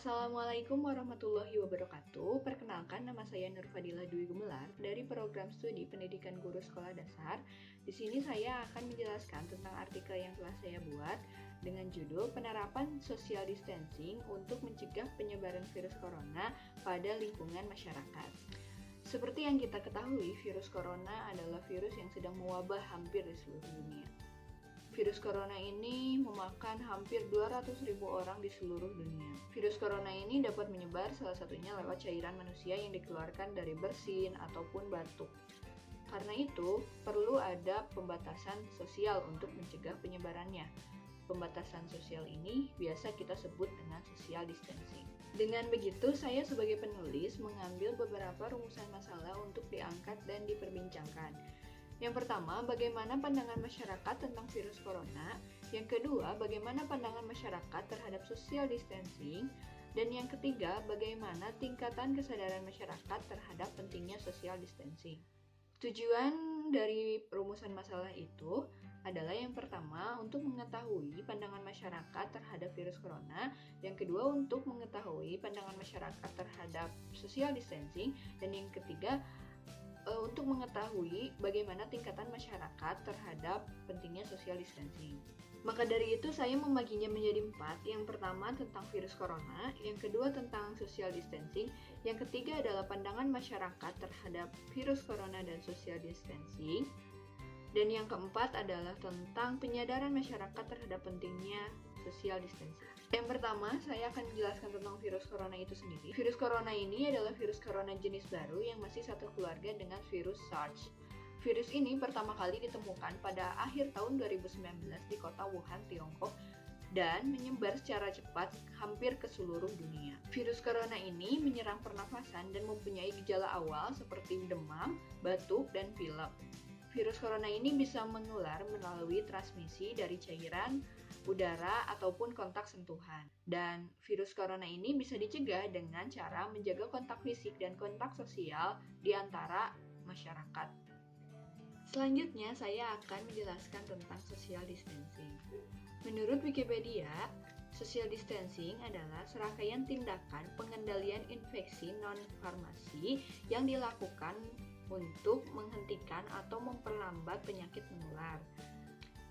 Assalamualaikum warahmatullahi wabarakatuh. Perkenalkan, nama saya Nur Fadilah Dwi Gumelar dari program studi Pendidikan Guru Sekolah Dasar. Di sini saya akan menjelaskan tentang artikel yang telah saya buat dengan judul Penerapan Social Distancing untuk Mencegah Penyebaran Virus Corona pada Lingkungan Masyarakat. Seperti yang kita ketahui, virus corona adalah virus yang sedang mewabah hampir di seluruh dunia. Virus corona ini memakan hampir 200.000 orang di seluruh dunia. Virus corona ini dapat menyebar salah satunya lewat cairan manusia yang dikeluarkan dari bersin ataupun batuk. Karena itu, perlu ada pembatasan sosial untuk mencegah penyebarannya. Pembatasan sosial ini biasa kita sebut dengan social distancing. Dengan begitu, saya sebagai penulis mengambil beberapa rumusan masalah untuk diangkat dan diperbincangkan. Yang pertama, bagaimana pandangan masyarakat tentang virus corona. Yang kedua, bagaimana pandangan masyarakat terhadap social distancing. Dan yang ketiga, bagaimana tingkatan kesadaran masyarakat terhadap pentingnya social distancing. Tujuan dari rumusan masalah itu adalah yang pertama, untuk mengetahui pandangan masyarakat terhadap virus corona. Yang kedua, untuk mengetahui pandangan masyarakat terhadap social distancing. Dan yang ketiga, untuk mengetahui bagaimana tingkatan masyarakat terhadap pentingnya social distancing. Maka dari itu saya membaginya menjadi 4. Yang pertama tentang virus corona, yang kedua tentang social distancing, yang ketiga adalah pandangan masyarakat terhadap virus corona dan social distancing, dan yang keempat adalah tentang penyadaran masyarakat terhadap pentingnya social distancing. Yang pertama, saya akan menjelaskan tentang virus corona itu sendiri. Virus corona ini adalah virus corona jenis baru yang masih satu keluarga dengan virus SARS. Virus ini pertama kali ditemukan pada akhir tahun 2019 di kota Wuhan, Tiongkok, dan menyebar secara cepat hampir ke seluruh dunia. Virus corona ini menyerang pernafasan dan mempunyai gejala awal seperti demam, batuk, dan pilek. Virus corona ini bisa menular melalui transmisi dari cairan, udara, ataupun kontak sentuhan. Dan virus corona ini bisa dicegah dengan cara menjaga kontak fisik dan kontak sosial di antara masyarakat. Selanjutnya, saya akan menjelaskan tentang social distancing. Menurut Wikipedia, social distancing adalah serangkaian tindakan pengendalian infeksi non-farmasi yang dilakukan untuk menghentikan atau memperlambat penyakit menular.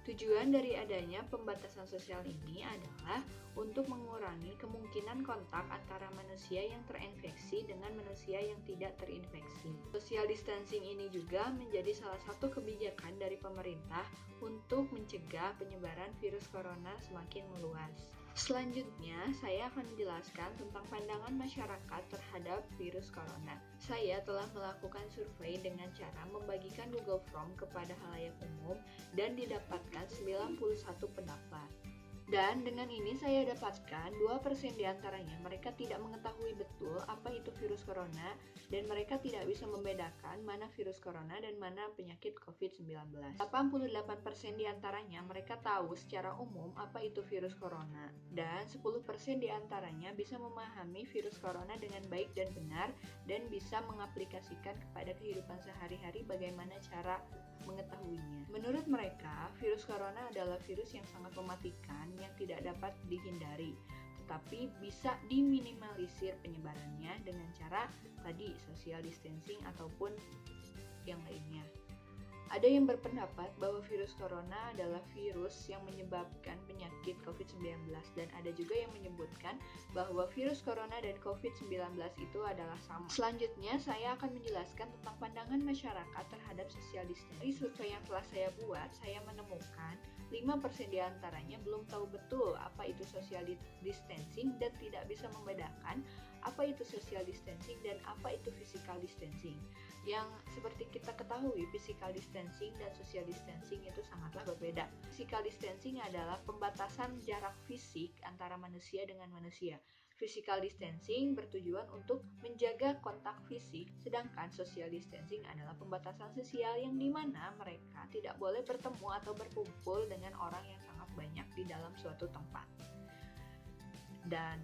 Tujuan dari adanya pembatasan sosial ini adalah untuk mengurangi kemungkinan kontak antara manusia yang terinfeksi dengan manusia yang tidak terinfeksi. Social distancing ini juga menjadi salah satu kebijakan dari pemerintah untuk mencegah penyebaran virus corona semakin meluas. Selanjutnya, saya akan menjelaskan tentang pandangan masyarakat terhadap virus corona. Saya telah melakukan survei dengan cara membagikan Google Form kepada halayak umum dan didapatkan 91 pendapat. Dan dengan ini saya dapatkan 2% diantaranya mereka tidak mengetahui betul apa itu virus corona dan mereka tidak bisa membedakan mana virus corona dan mana penyakit COVID-19. 88% diantaranya mereka tahu secara umum apa itu virus corona dan 10% diantaranya bisa memahami virus corona dengan baik dan benar dan bisa mengaplikasikan kepada kehidupan sehari-hari bagaimana cara mengetahuinya. Menurut mereka, virus corona adalah virus yang sangat mematikan yang tidak dapat dihindari, tetapi bisa diminimalisir penyebarannya dengan cara tadi social distancing ataupun yang lainnya. Ada yang berpendapat bahwa virus corona adalah virus yang menyebabkan penyakit COVID-19 dan ada juga yang menyebutkan bahwa virus corona dan COVID-19 itu adalah sama. Selanjutnya, saya akan menjelaskan tentang pandangan masyarakat terhadap social distancing. Dari survei yang telah saya buat, saya menemukan 5% diantaranya belum tahu betul apa itu social distancing dan tidak bisa membedakan apa itu social distancing dan apa itu physical distancing. Yang seperti kita ketahui, physical distancing dan social distancing itu sangatlah berbeda. Physical distancing adalah pembatasan jarak fisik antara manusia dengan manusia. Physical distancing bertujuan untuk menjaga kontak fisik, sedangkan social distancing adalah pembatasan sosial yang dimana mereka tidak boleh bertemu atau berkumpul dengan orang yang sangat banyak di dalam suatu tempat. Dan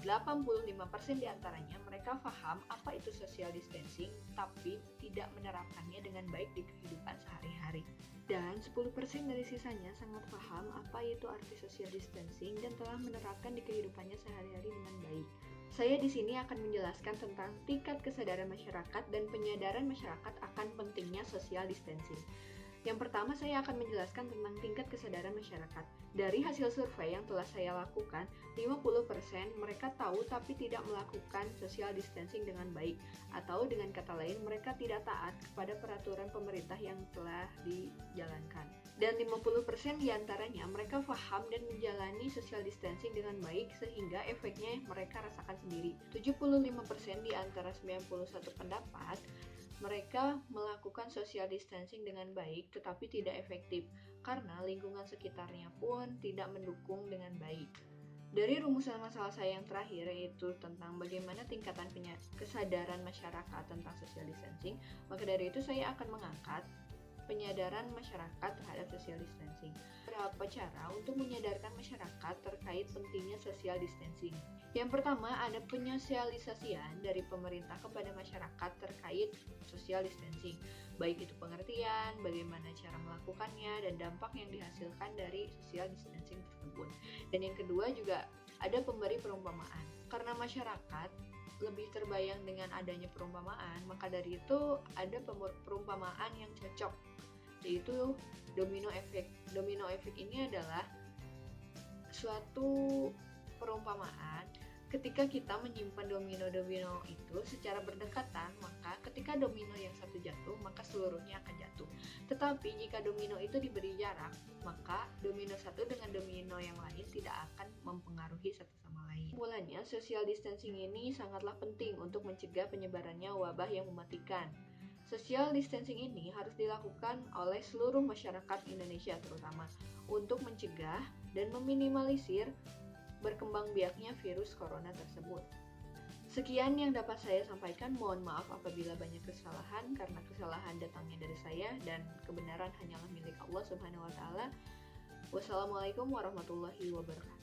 85% diantaranya mereka paham apa itu social distancing tapi tidak menerapkannya dengan baik di kehidupan sehari-hari. Dan 10% dari sisanya sangat paham apa itu arti social distancing dan telah menerapkan di kehidupannya sehari-hari dengan baik. Saya di sini akan menjelaskan tentang tingkat kesadaran masyarakat dan penyadaran masyarakat akan pentingnya social distancing. Yang pertama, saya akan menjelaskan tentang tingkat kesadaran masyarakat. Dari hasil survei yang telah saya lakukan, 50% mereka tahu tapi tidak melakukan social distancing dengan baik, atau dengan kata lain, mereka tidak taat kepada peraturan pemerintah yang telah dijalankan. Dan 50% diantaranya mereka paham dan menjalani social distancing dengan baik sehingga efeknya mereka rasakan sendiri. 75% di antara 91 pendapat mereka melakukan social distancing dengan baik tetapi tidak efektif karena lingkungan sekitarnya pun tidak mendukung dengan baik. Dari rumusan masalah saya yang terakhir yaitu tentang bagaimana tingkatan kesadaran masyarakat tentang social distancing, maka dari itu saya akan mengangkat penyadaran masyarakat terhadap social distancing. Berapa cara untuk menyadarkan masyarakat terkait pentingnya social distancing? Yang pertama, ada penyosialisasian dari pemerintah kepada masyarakat terkait social distancing, baik itu pengertian, bagaimana cara melakukannya, dan dampak yang dihasilkan dari social distancing tersebut. Dan yang kedua juga ada pemberi perumpamaan. Karena masyarakat lebih terbayang dengan adanya perumpamaan, maka dari itu ada perumpamaan yang cocok, yaitu domino effect. Domino effect ini adalah suatu perumpamaan ketika kita menyimpan domino-domino itu secara berdekatan, maka ketika domino yang satu jatuh, maka seluruhnya akan jatuh. Tetapi jika domino itu diberi jarak, maka domino satu dengan domino yang lain tidak akan mempengaruhi satu sama lain. Mulanya, social distancing ini sangatlah penting untuk mencegah penyebarannya wabah yang mematikan. Social distancing ini harus dilakukan oleh seluruh masyarakat Indonesia terutama untuk mencegah dan meminimalisir berkembang biaknya virus corona tersebut. Sekian yang dapat saya sampaikan. Mohon maaf apabila banyak kesalahan karena kesalahan datangnya dari saya dan kebenaran hanyalah milik Allah Subhanahu wa taala. Wassalamualaikum warahmatullahi wabarakatuh.